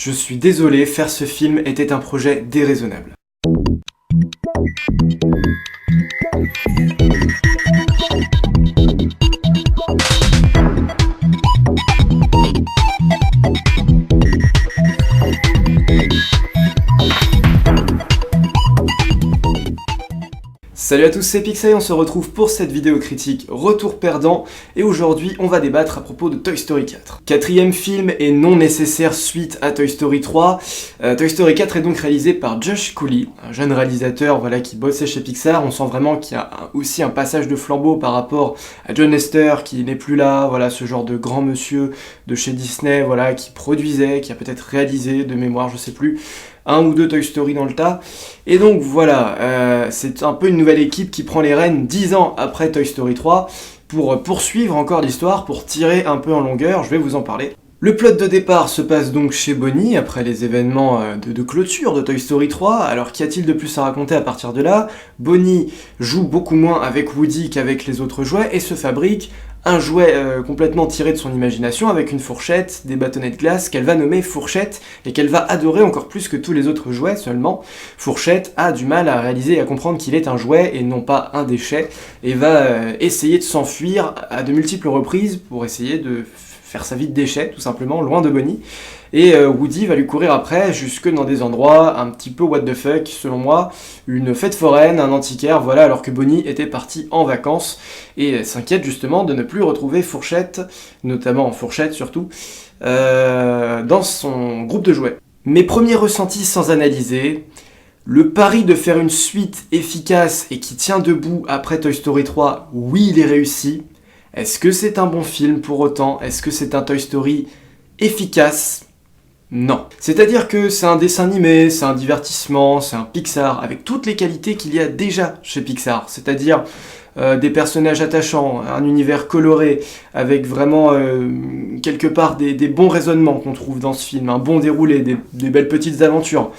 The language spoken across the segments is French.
Je suis désolé, faire ce film était un projet déraisonnable. Salut à tous, c'est Pixel, on se retrouve pour cette vidéo critique Retour perdant, et aujourd'hui on va débattre à propos de Toy Story 4. Quatrième film et non nécessaire suite à Toy Story 3. Toy Story 4 est donc réalisé par Josh Cooley, un jeune réalisateur qui bossait chez Pixar. On sent vraiment qu'il y a aussi un passage de flambeau par rapport à John Lasseter qui n'est plus là, ce genre de grand monsieur de chez Disney, qui produisait, qui a peut-être réalisé de mémoire, je sais plus, un ou deux Toy Story dans le tas. Et donc c'est un peu une nouvelle équipe qui prend les rênes 10 ans après Toy Story 3 pour poursuivre encore l'histoire, pour tirer un peu en longueur. Je vais vous en parler. Le plot de départ se passe donc chez Bonnie, après les événements de clôture de Toy Story 3. Alors qu'y a-t-il de plus à raconter à partir de là? Bonnie joue beaucoup moins avec Woody qu'avec les autres jouets et se fabrique un jouet complètement tiré de son imagination avec une fourchette, des bâtonnets de glace qu'elle va nommer Fourchette et qu'elle va adorer encore plus que tous les autres jouets. Seulement, Fourchette a du mal à réaliser et à comprendre qu'il est un jouet et non pas un déchet, et va essayer de s'enfuir à de multiples reprises pour essayer de faire sa vie de déchet, tout simplement, loin de Bonnie. Et Woody va lui courir après, jusque dans des endroits un petit peu what the fuck, selon moi, une fête foraine, un antiquaire, alors que Bonnie était partie en vacances, et s'inquiète justement de ne plus retrouver Fourchette, notamment Fourchette surtout, dans son groupe de jouets. Mes premiers ressentis sans analyser: le pari de faire une suite efficace et qui tient debout après Toy Story 3, oui, il est réussi. Est-ce que c'est un bon film pour autant? Est-ce que c'est un Toy Story efficace? Non. C'est-à-dire que c'est un dessin animé, c'est un divertissement, c'est un Pixar, avec toutes les qualités qu'il y a déjà chez Pixar. C'est-à-dire des personnages attachants, un univers coloré, avec vraiment quelque part des bons raisonnements qu'on trouve dans ce film, un bon déroulé, des belles petites aventures.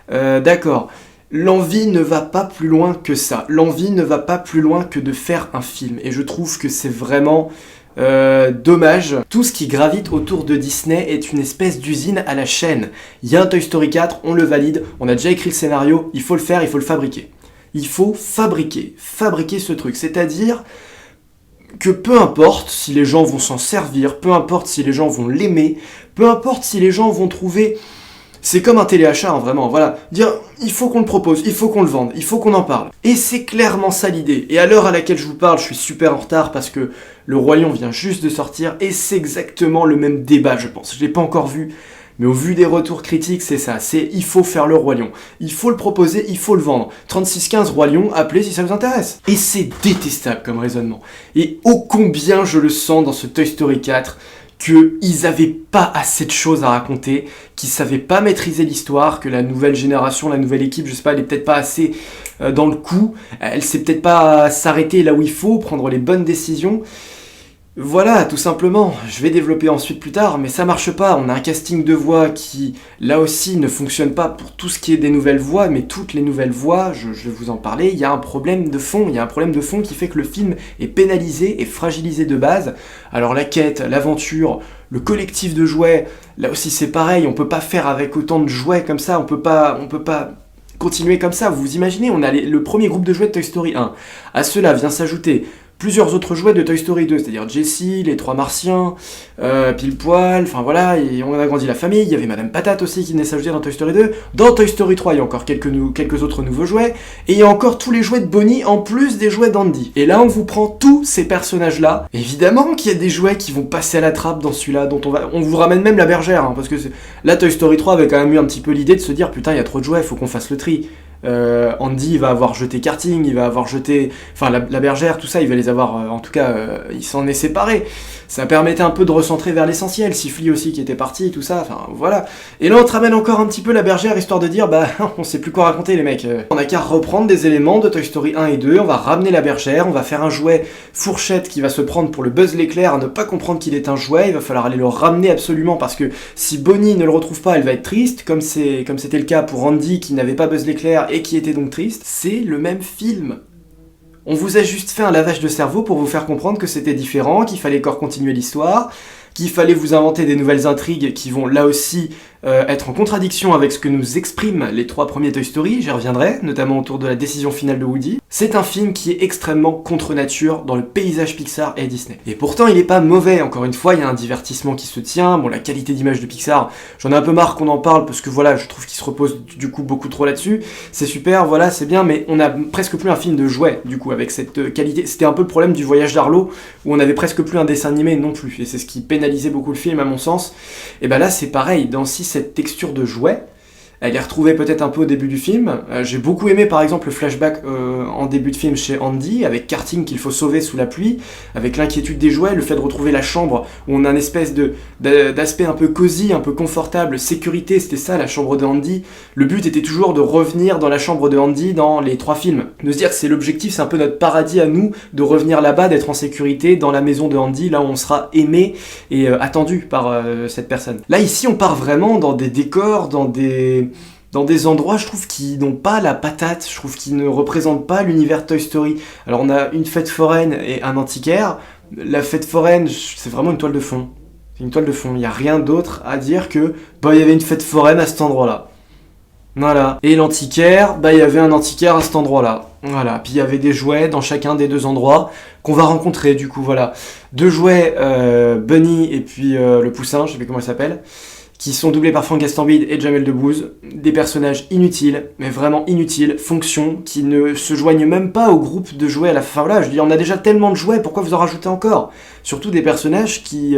D'accord. L'envie ne va pas plus loin que ça. L'envie ne va pas plus loin que de faire un film. Et je trouve que c'est vraiment dommage. Tout ce qui gravite autour de Disney est une espèce d'usine à la chaîne. Il y a un Toy Story 4, on le valide, on a déjà écrit le scénario, il faut le faire, il faut le fabriquer. Il faut fabriquer ce truc. C'est-à-dire que peu importe si les gens vont s'en servir, peu importe si les gens vont l'aimer, peu importe si les gens vont trouver... C'est comme un téléachat, vraiment, dire, il faut qu'on le propose, il faut qu'on le vende, il faut qu'on en parle. Et c'est clairement ça l'idée. Et à l'heure à laquelle je vous parle, je suis super en retard parce que Le Roi Lion vient juste de sortir, et c'est exactement le même débat, je pense. Je l'ai pas encore vu, mais au vu des retours critiques, c'est ça, c'est il faut faire Le Roi Lion. Il faut le proposer, il faut le vendre. 3615 Roi Lion, appelez si ça vous intéresse. Et c'est détestable comme raisonnement. Et ô combien je le sens dans ce Toy Story 4, qu'ils avaient pas assez de choses à raconter, qu'ils savaient pas maîtriser l'histoire, que la nouvelle génération, la nouvelle équipe, je sais pas, elle est peut-être pas assez dans le coup, elle sait peut-être pas s'arrêter là où il faut, prendre les bonnes décisions. Voilà, tout simplement. Je vais développer ensuite plus tard, mais ça marche pas. On a un casting de voix qui, là aussi, ne fonctionne pas pour tout ce qui est des nouvelles voix, mais toutes les nouvelles voix, je vais vous en parler, il y a un problème de fond. Il y a un problème de fond qui fait que le film est pénalisé et fragilisé de base. Alors la quête, l'aventure, le collectif de jouets, là aussi c'est pareil, on peut pas faire avec autant de jouets comme ça, on peut pas continuer comme ça. Vous imaginez, on a le premier groupe de jouets de Toy Story 1. À cela vient s'ajouter plusieurs autres jouets de Toy Story 2, c'est-à-dire Jessie, les 3 Martiens, Pile Poil, et on a agrandi la famille. Il y avait Madame Patate aussi qui venait s'ajouter dans Toy Story 2. Dans Toy Story 3, il y a encore quelques autres nouveaux jouets, et il y a encore tous les jouets de Bonnie en plus des jouets d'Andy. Et là, on vous prend tous ces personnages-là. Évidemment qu'il y a des jouets qui vont passer à la trappe dans celui-là, on vous ramène même la bergère, parce que là, Toy Story 3 avait quand même eu un petit peu l'idée de se dire, putain, il y a trop de jouets, il faut qu'on fasse le tri. Andy va avoir jeté karting, il va avoir jeté... la bergère, tout ça, il va les avoir... en tout cas, il s'en est séparé. Ça permettait un peu de recentrer vers l'essentiel. Siffly aussi qui était parti, tout ça, voilà. Et là, on te ramène encore un petit peu la bergère, histoire de dire, on sait plus quoi raconter, les mecs. On a qu'à reprendre des éléments de Toy Story 1 et 2, on va ramener la bergère, on va faire un jouet Fourchette qui va se prendre pour le Buzz l'éclair, à ne pas comprendre qu'il est un jouet, il va falloir aller le ramener absolument, parce que si Bonnie ne le retrouve pas, elle va être triste, comme c'était le cas pour Andy qui n'avait pas Buzz l'éclair et qui était donc triste. C'est le même film. On vous a juste fait un lavage de cerveau pour vous faire comprendre que c'était différent, qu'il fallait encore continuer l'histoire, qu'il fallait vous inventer des nouvelles intrigues qui vont là aussi être en contradiction avec ce que nous expriment les 3 premiers Toy Story, j'y reviendrai, notamment autour de la décision finale de Woody. C'est un film qui est extrêmement contre nature dans le paysage Pixar et Disney. Et pourtant il est pas mauvais, encore une fois, il y a un divertissement qui se tient, bon la qualité d'image de Pixar, j'en ai un peu marre qu'on en parle parce que voilà, je trouve qu'il se repose du coup beaucoup trop là-dessus, c'est super, voilà, c'est bien, mais on a presque plus un film de jouet du coup avec cette qualité, c'était un peu le problème du Voyage d'Arlo, où on avait presque plus un dessin animé non plus, et c'est ce qui pénalisait beaucoup le film à mon sens. Et ben là c'est pareil, dans cette texture de jouet, elle est retrouvée peut-être un peu au début du film. J'ai beaucoup aimé par exemple le flashback en début de film chez Andy, avec Karting qu'il faut sauver sous la pluie, avec l'inquiétude des jouets, le fait de retrouver la chambre où on a une espèce d'aspect un peu cosy, un peu confortable, sécurité, c'était ça la chambre de Andy. Le but était toujours de revenir dans la chambre de Andy dans les 3 films. De se dire que c'est l'objectif, c'est un peu notre paradis à nous, de revenir là-bas, d'être en sécurité dans la maison de Andy, là où on sera aimé et attendu par cette personne. Là ici on part vraiment dans des décors, dans des endroits, je trouve, qui n'ont pas la patate, je trouve qu'ils ne représentent pas l'univers Toy Story. Alors on a une fête foraine et un antiquaire. La fête foraine, c'est vraiment une toile de fond. C'est une toile de fond, il n'y a rien d'autre à dire que il y avait une fête foraine à cet endroit-là. Voilà. Et l'antiquaire, il y avait un antiquaire à cet endroit-là. Voilà. Puis il y avait des jouets dans chacun des 2 endroits qu'on va rencontrer, du coup, voilà. 2 jouets, Bunny et puis le poussin, je sais plus comment il s'appelle, qui sont doublés par Franck Gastambide et Jamel Debbouze, des personnages inutiles, mais vraiment inutiles, fonctions, qui ne se joignent même pas au groupe de jouets à la fin. Voilà, je dis, on a déjà tellement de jouets, pourquoi vous en rajoutez encore? Surtout des personnages qui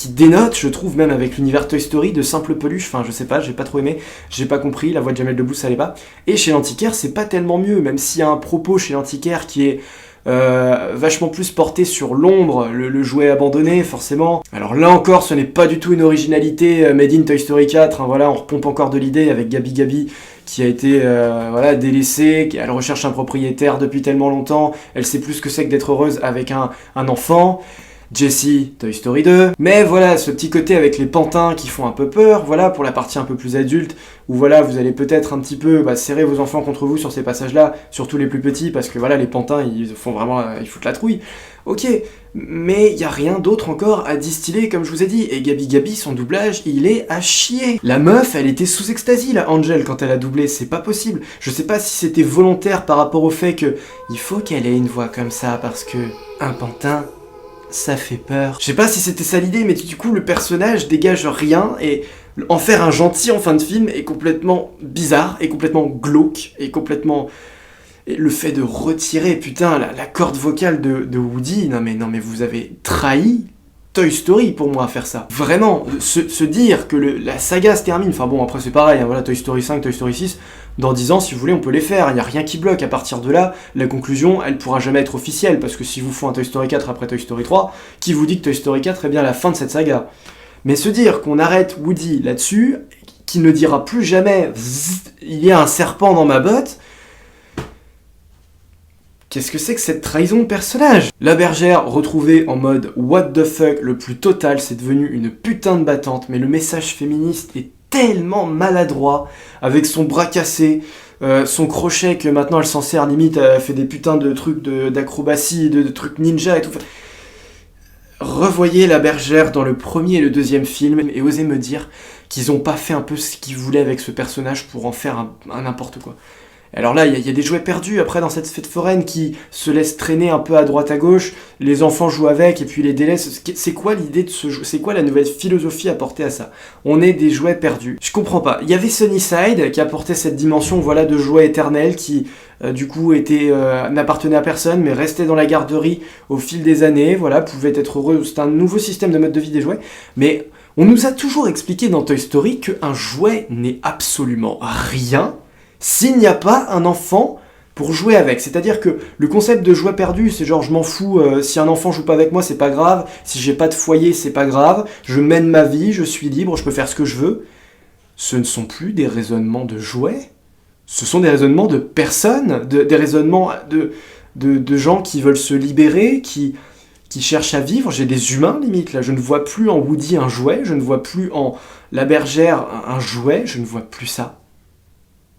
dénotent, je trouve, même avec l'univers Toy Story, de simples peluches, enfin je sais pas, j'ai pas trop aimé, j'ai pas compris, la voix de Jamel Debbouze ça allait pas. Et chez l'antiquaire, c'est pas tellement mieux, même s'il y a un propos chez l'antiquaire qui est vachement plus porté sur l'ombre, le jouet abandonné forcément. Alors là encore ce n'est pas du tout une originalité made in Toy Story 4, hein, voilà, on repompe encore de l'idée avec Gabi Gabi qui a été voilà, délaissée, elle recherche un propriétaire depuis tellement longtemps, elle sait plus ce que c'est que d'être heureuse avec un enfant. Jessie, Toy Story 2, mais voilà, ce petit côté avec les pantins qui font un peu peur, voilà, pour la partie un peu plus adulte, où voilà, vous allez peut-être un petit peu serrer vos enfants contre vous sur ces passages-là, surtout les plus petits, parce que voilà, les pantins, ils font vraiment, ils foutent la trouille. Ok, mais il y a rien d'autre encore à distiller, comme je vous ai dit, et Gabi Gabi, son doublage, il est à chier. La meuf, elle était sous extasie, la Angel, quand elle a doublé, c'est pas possible. Je sais pas si c'était volontaire par rapport au fait que il faut qu'elle ait une voix comme ça, parce que un pantin, ça fait peur. Je sais pas si c'était ça l'idée, mais du coup le personnage dégage rien et en faire un gentil en fin de film est complètement bizarre, et complètement glauque, et complètement... Et le fait de retirer, putain, la corde vocale de Woody, non mais vous avez trahi Toy Story pour moi à faire ça. Vraiment, se dire que la saga se termine, enfin bon après c'est pareil, hein, voilà, Toy Story 5, Toy Story 6, dans 10 ans si vous voulez on peut les faire, il n'y a rien qui bloque, à partir de là, la conclusion elle pourra jamais être officielle, parce que si vous font un Toy Story 4 après Toy Story 3, qui vous dit que Toy Story 4 est bien la fin de cette saga? Mais se dire qu'on arrête Woody là-dessus, qu'il ne dira plus jamais « il y a un serpent dans ma botte », qu'est-ce que c'est que cette trahison de personnage? La bergère, retrouvée en mode what the fuck le plus total, c'est devenu une putain de battante, mais le message féministe est tellement maladroit, avec son bras cassé, son crochet que maintenant elle s'en sert limite, elle fait des putains de trucs d'acrobatie, de trucs ninja et tout. Revoyez la bergère dans le premier et le deuxième film et osez me dire qu'ils ont pas fait un peu ce qu'ils voulaient avec ce personnage pour en faire un n'importe quoi. Alors là, il y a des jouets perdus après dans cette fête foraine qui se laissent traîner un peu à droite à gauche, les enfants jouent avec et puis les délaissent. C'est quoi l'idée de ce jeu? C'est quoi la nouvelle philosophie apportée à ça? On est des jouets perdus. Je comprends pas. Il y avait Sunnyside qui apportait cette dimension voilà, de jouets éternels qui du coup n'appartenait à personne mais restait dans la garderie au fil des années, voilà, pouvait être heureux. C'est un nouveau système de mode de vie des jouets, mais on nous a toujours expliqué dans Toy Story qu'un jouet n'est absolument rien s'il n'y a pas un enfant pour jouer avec. C'est-à-dire que le concept de jouet perdu, c'est genre je m'en fous, si un enfant joue pas avec moi, c'est pas grave, si j'ai pas de foyer, c'est pas grave, je mène ma vie, je suis libre, je peux faire ce que je veux. Ce ne sont plus des raisonnements de jouets, ce sont des raisonnements de personnes, des raisonnements de gens qui veulent se libérer, qui cherchent à vivre. J'ai des humains limite, là je ne vois plus en Woody un jouet, je ne vois plus en la bergère un jouet, je ne vois plus ça.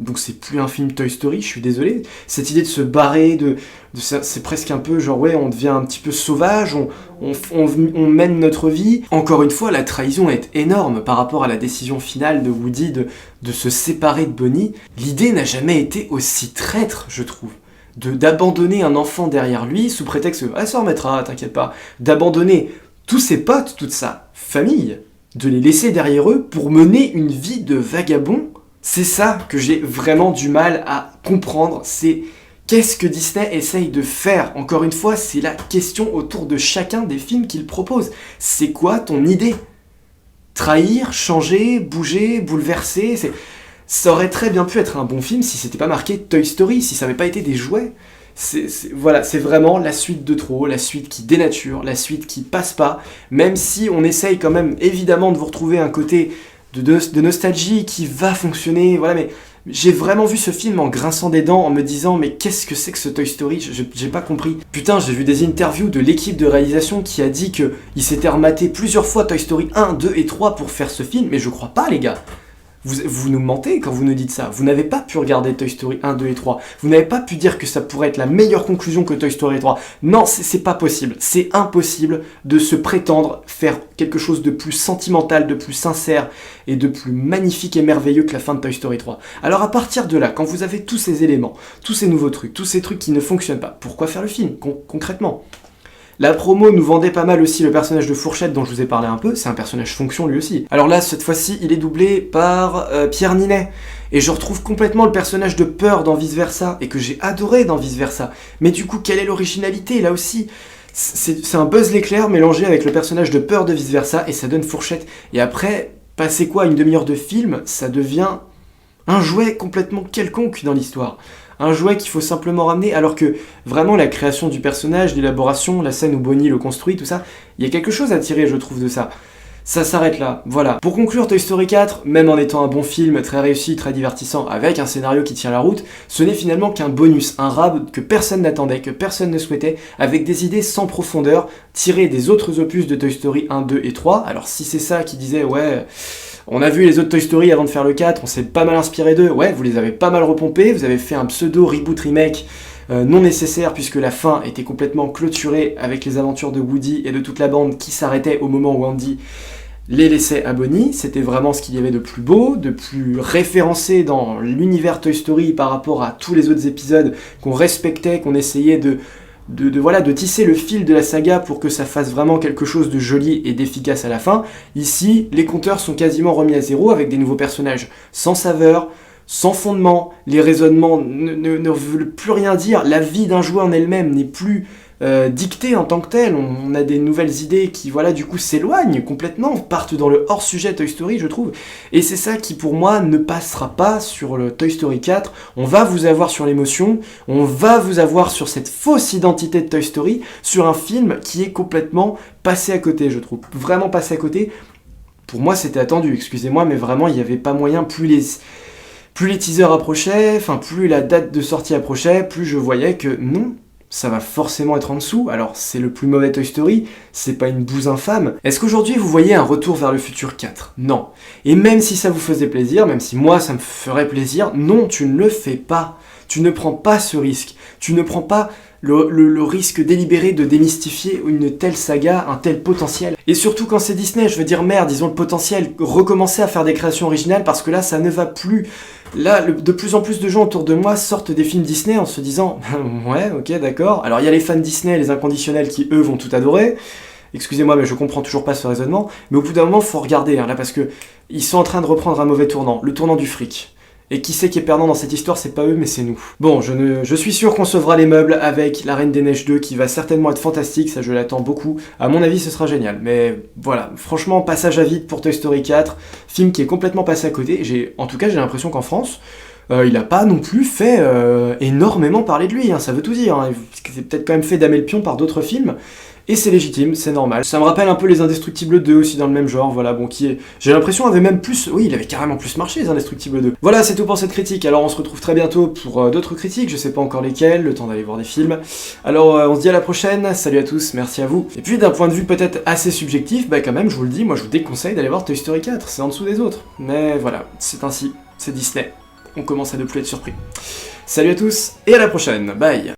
donc c'est plus un film Toy Story, je suis désolé. Cette idée de se barrer, c'est presque un peu genre ouais, on devient un petit peu sauvage, on mène notre vie. Encore une fois, la trahison est énorme par rapport à la décision finale de Woody de se séparer de Bonnie. L'idée n'a jamais été aussi traître, je trouve. D'abandonner un enfant derrière lui sous prétexte que « ah, ça remettra, t'inquiète pas », d'abandonner tous ses potes, toute sa famille, de les laisser derrière eux pour mener une vie de vagabond. C'est ça que j'ai vraiment du mal à comprendre, c'est qu'est-ce que Disney essaye de faire. Encore une fois, c'est la question autour de chacun des films qu'il propose. C'est quoi ton idée? Trahir, changer, bouger, bouleverser, ça aurait très bien pu être un bon film si c'était pas marqué Toy Story, si ça n'avait pas été des jouets. Voilà, c'est vraiment la suite de trop, la suite qui dénature, la suite qui passe pas, même si on essaye quand même évidemment de vous retrouver un côté de nostalgie qui va fonctionner, voilà, mais j'ai vraiment vu ce film en grinçant des dents, en me disant mais qu'est-ce que c'est que ce Toy Story, j'ai pas compris. Putain, j'ai vu des interviews de l'équipe de réalisation qui a dit qu'il s'était rematé plusieurs fois Toy Story 1, 2 et 3 pour faire ce film, mais je crois pas les gars. Vous nous mentez quand vous nous dites ça. Vous n'avez pas pu regarder Toy Story 1, 2 et 3. Vous n'avez pas pu dire que ça pourrait être la meilleure conclusion que Toy Story 3. Non, c'est pas possible. C'est impossible de se prétendre faire quelque chose de plus sentimental, de plus sincère et de plus magnifique et merveilleux que la fin de Toy Story 3. Alors à partir de là, quand vous avez tous ces éléments, tous ces nouveaux trucs, tous ces trucs qui ne fonctionnent pas, pourquoi faire le film concrètement ? La promo nous vendait pas mal aussi le personnage de Fourchette dont je vous ai parlé un peu, c'est un personnage fonction lui aussi. Alors là, cette fois-ci, il est doublé par Pierre Ninet. Et je retrouve complètement le personnage de Peur dans Vice Versa, et que j'ai adoré dans Vice Versa. Mais du coup, quelle est l'originalité là aussi ? C'est un Buzz l'éclair mélangé avec le personnage de Peur de Vice Versa, et ça donne Fourchette. Et après, passer quoi, une demi-heure de film, ça devient un jouet complètement quelconque dans l'histoire. Un jouet qu'il faut simplement ramener, alors que vraiment la création du personnage, l'élaboration, la scène où Bonnie le construit, tout ça, il y a quelque chose à tirer, je trouve, de ça. Ça s'arrête là, voilà. Pour conclure, Toy Story 4, même en étant un bon film, très réussi, très divertissant, avec un scénario qui tient la route, ce n'est finalement qu'un bonus, un rab que personne n'attendait, que personne ne souhaitait, avec des idées sans profondeur, tirées des autres opus de Toy Story 1, 2 et 3. Alors si c'est ça qui disait, ouais... On a vu les autres Toy Story avant de faire le 4, on s'est pas mal inspiré d'eux, ouais, vous les avez pas mal repompés, vous avez fait un pseudo reboot remake non nécessaire puisque la fin était complètement clôturée avec les aventures de Woody et de toute la bande qui s'arrêtait au moment où Andy les laissait à Bonnie. C'était vraiment ce qu'il y avait de plus beau, de plus référencé dans l'univers Toy Story par rapport à tous les autres épisodes qu'on respectait, qu'on essayait de tisser le fil de la saga pour que ça fasse vraiment quelque chose de joli et d'efficace à la fin. Ici, les compteurs sont quasiment remis à zéro avec des nouveaux personnages sans saveur, sans fondement, les raisonnements ne veulent plus rien dire, la vie d'un jouet en elle-même n'est plus dictée en tant que telle, on a des nouvelles idées qui, voilà, du coup s'éloignent complètement, partent dans le hors-sujet Toy Story, je trouve, et c'est ça qui, pour moi, ne passera pas sur le Toy Story 4, on va vous avoir sur l'émotion, on va vous avoir sur cette fausse identité de Toy Story, sur un film qui est complètement passé à côté, je trouve, vraiment passé à côté. Pour moi, c'était attendu, excusez-moi, mais vraiment, il n'y avait pas moyen, plus les teasers approchaient, enfin, plus la date de sortie approchait, plus je voyais que non, ça va forcément être en dessous. Alors, c'est le plus mauvais Toy Story, c'est pas une bouse infâme. Est-ce qu'aujourd'hui, vous voyez un retour vers le futur 4 ? Non. Et même si ça vous faisait plaisir, même si moi, ça me ferait plaisir, non, tu ne le fais pas. Tu ne prends pas ce risque. Tu ne prends pas le risque délibéré de démystifier une telle saga, un tel potentiel. Et surtout quand c'est Disney, je veux dire merde, ils ont le potentiel, recommencer à faire des créations originales parce que là, ça ne va plus. Là, de plus en plus de gens autour de moi sortent des films Disney en se disant « Ouais, ok, d'accord. » Alors il y a les fans Disney, les inconditionnels qui, eux, vont tout adorer. Excusez-moi, mais je comprends toujours pas ce raisonnement. Mais au bout d'un moment, faut regarder, hein, là, parce que ils sont en train de reprendre un mauvais tournant, le tournant du fric. Et qui c'est qui est perdant dans cette histoire, c'est pas eux, mais c'est nous. Bon, je suis sûr qu'on sauvera les meubles avec La Reine des Neiges 2, qui va certainement être fantastique, ça je l'attends beaucoup. À mon avis, ce sera génial. Mais voilà, franchement, passage à vide pour Toy Story 4, film qui est complètement passé à côté. En tout cas, j'ai l'impression qu'en France, il a pas non plus fait énormément parler de lui, hein, ça veut tout dire. Hein. C'est peut-être quand même fait damer le pion par d'autres films. Et c'est légitime, c'est normal. Ça me rappelle un peu Les Indestructibles 2 aussi dans le même genre, voilà, bon, qui est... J'ai l'impression avait même plus... Oui, il avait carrément plus marché, Les Indestructibles 2. Voilà, c'est tout pour cette critique, alors on se retrouve très bientôt pour d'autres critiques, je sais pas encore lesquelles, le temps d'aller voir des films. Alors, on se dit à la prochaine, salut à tous, merci à vous. Et puis, d'un point de vue peut-être assez subjectif, bah quand même, je vous le dis, moi je vous déconseille d'aller voir Toy Story 4, c'est en dessous des autres. Mais voilà, c'est ainsi, c'est Disney. on commence à ne plus être surpris. Salut à tous, et à la prochaine, bye.